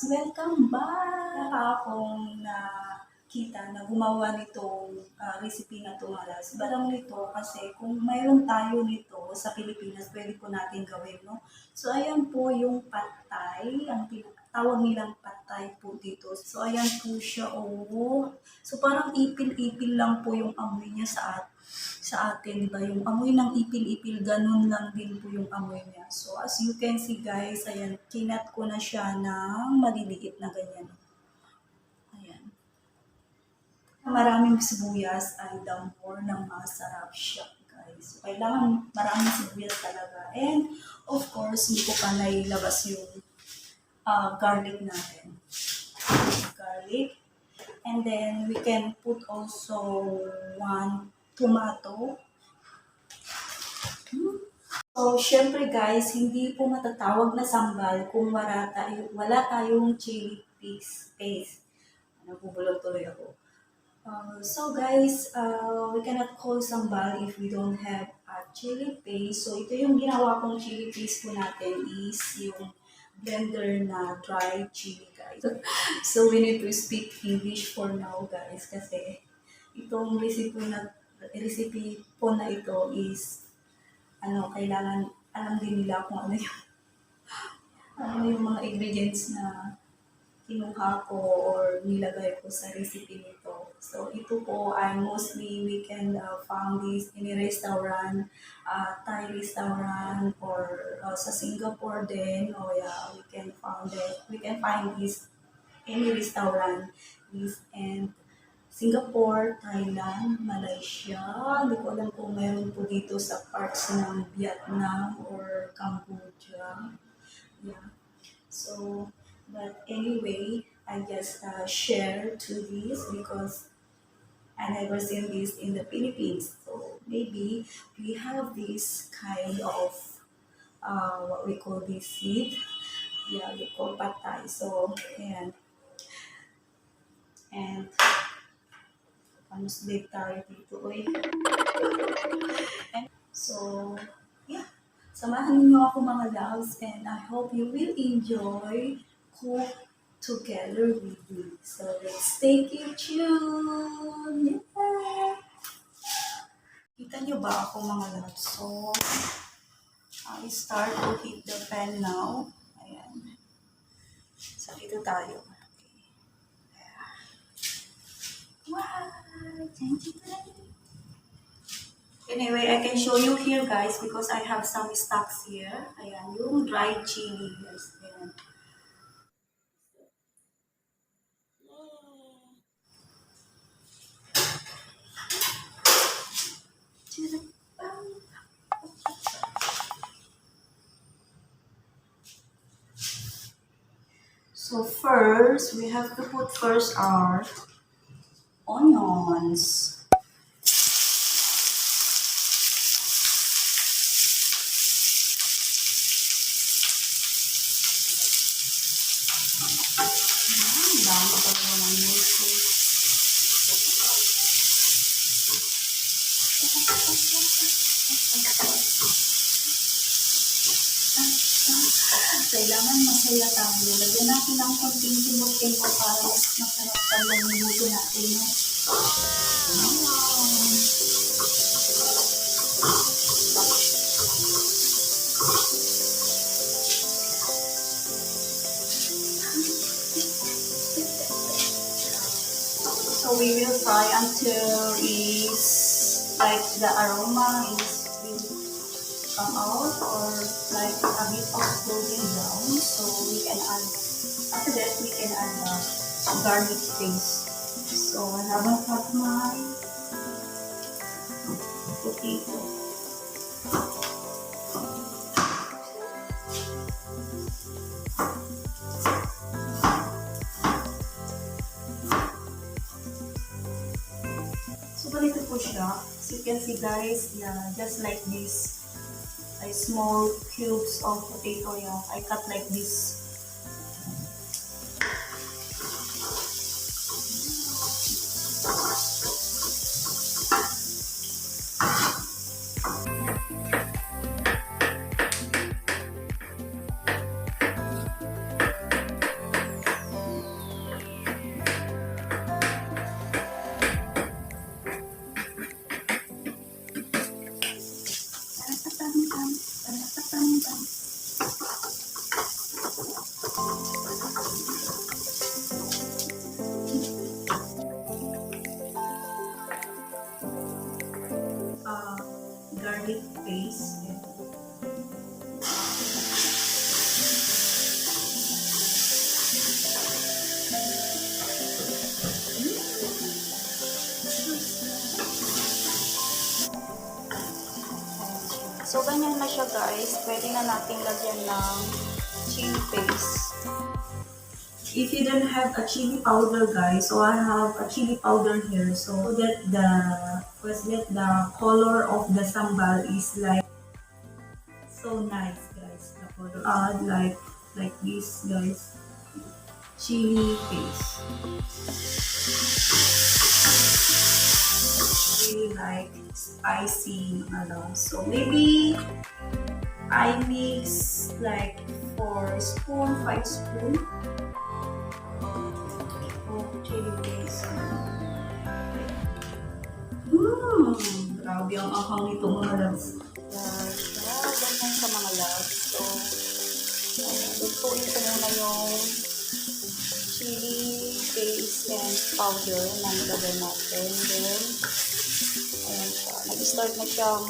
Welcome back! Akong nakita na gumawa nitong recipe na ito malas. Barang nito kasi kung mayroon tayo nito sa Pilipinas, pwede po natin gawin, no? So, ayan po yung patay. Ang tawag nilang patay po dito. So, ayan po siya, oh. So, parang ipil-ipil lang po yung amoy niya sa atin, diba? Yung amoy ng ipil-ipil, ganun lang din po yung amoy niya. So, as you can see guys, ayan, kinat ko na siya ng maliliit na ganyan. Ayan. Maraming sibuyas ay the more na masarap siya, guys. So, kailangan maraming sibuyas talaga. And, of course, hindi ko pa nailabas yung garlic natin. Garlic. And then, we can put also one tomato. So, syempre guys, hindi po matatawag na sambal kung wala tayong chili paste. Nabubulol tuloy ako. So guys, we cannot call sambal if we don't have a chili paste. So, ito yung ginawa kong chili paste po natin is yung blender na dry chili, guys. So, we need to speak English for now, guys, kasi itong recipe po na ito is kailangan alam din nila kung ano yung mga ingredients na kinuha ko or nilagay ko sa recipe nito. So, ito po ay mostly we can found this in a restaurant, Thai restaurant, or sa Singapore din. Oh yeah, we can find this any restaurant. And Singapore, Thailand, Malaysia. Hindi ko alam kung meron po dito sa parts ng Vietnam or Cambodia. Yeah. So, but anyway, I just share to this because I never seen this in the Philippines. So, maybe we have this kind of what we call this seed. Yeah, we call patay. So, and slave tayo dito, oy. So, yeah. Samahan niyo ako mga loves and I hope you will enjoy cook together with me. So, let's take it tuned. Yeah. Kita niyo ba ako mga loves? So, I start to heat the pan now. Ayan. So, dito tayo. Wow! Anyway, I can show you here guys because I have some stocks here. Ayan, yung dried chili. Yes, ayan. So first, we have to put first our onions. Dami pa po ng milk. Kailangan masaya tayo. Lagyan natin ang konting timot-timot para mas masarap ang luto natin. No? So we will fry until the aroma will come out or like a bit of golden brown. So we can add, after that we can add garlic paste. So I haven't cut my potato. So ganito po siya. As you can see guys, yeah, just like this. Small cubes of potato, yeah. I cut like this. garlic paste. Yan. So, ganyan na siya guys. Pwede na natin lagyan ng chili paste. If you don't have a chili powder guys, so I have a chili powder here. So that the color of the sambal is like so nice guys. The color add like this guys. Chili paste. Really like spicy so maybe I mix like 4 spoon, 5 spoon of chili paste. Grabe ang ahang nito mga loves. Ganyan sa mga loves. So, lutuin ko muna yung chili paste and powder na nilagay natin. Then, ayan siya. Nag-start na siyang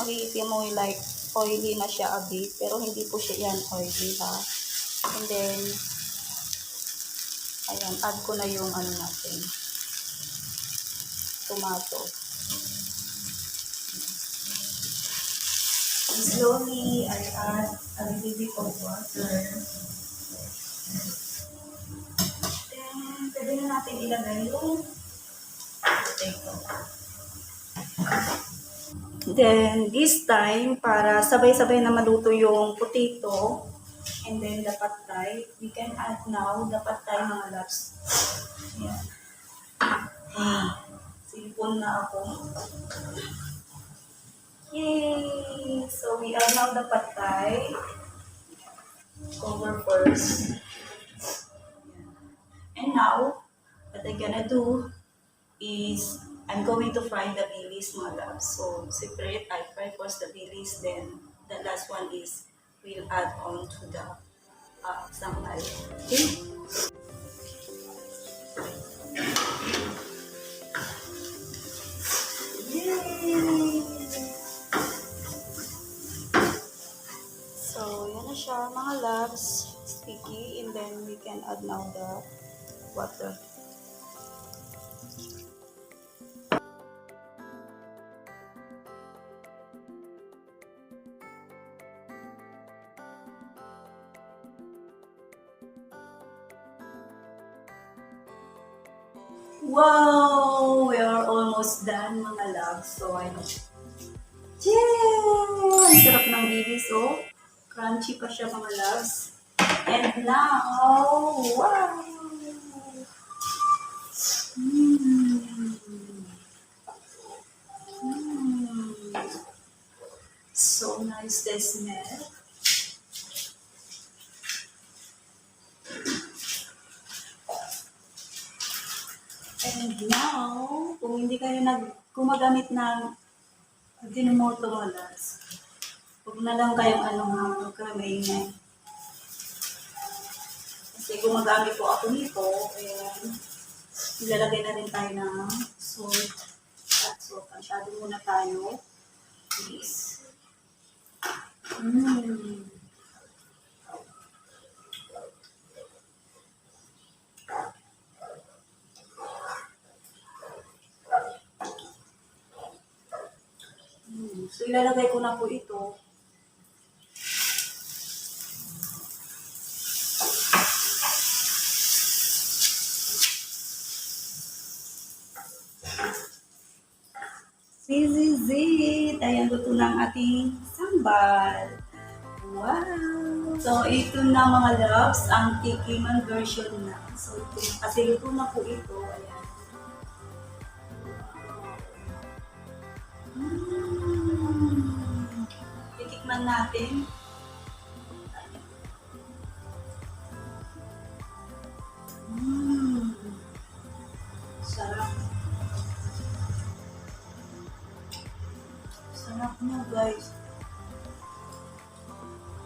makikita mo like oily na siya a bit. Pero hindi po siya yan oily ha. And then, ayan, add ko na yung ano natin. Tomato. Slowly, I add a little bit of water. Then, pwede na natin ilagay yung potato. Then, this time, para sabay-sabay na maluto yung potato, and then the patay, we can add now the patay mga loves. Ayan. Silipon na ako. Yay! So, we add now the patay. Cover first. And now, what I'm gonna do is, I'm going to fry the bilis mga loves. So, separate, I fry first the bilis, then the last one is, we'll add on to the sambal. Okay? Yay! So, yan na siya mga loves. Sticky, and then we can add now the water. Wow! We are almost done mga loves. So, I know. Yay! Ang sarap ng bilis, oh. Crunchy pa siya mga loves. And now, wow! So nice the smell. And now, kung hindi kayo gumagamit ng Ajinomoto mga loves, huwag na lang kayong magkamaingay. Kasi gumagamit po ako nito, and ilalagay na rin tayo ng salt at salt. Masyado muna tayo. Please. So, ilalagay ko na po ito. This is it. Ayan, luto na ang ating sambal. Wow! So, ito na mga loves, ang tikiman version na. So, ito, kasi luto na po ito. Ayan. Titikman natin. Sarap. Sarap mo guys.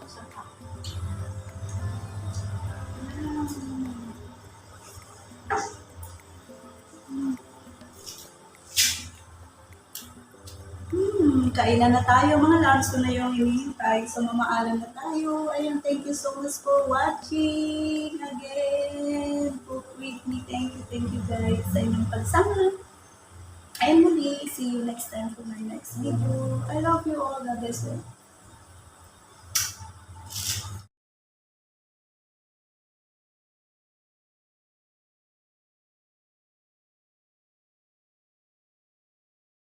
Sarap. Kainan na tayo mga loves, ko na yung hinihintay. So mamaalam na tayo. Ayun, thank you so much for watching again. Cook with me. Thank you guys sa inyong pagsama. Ayun muli, see you next time for my next video. I love you all. God bless you.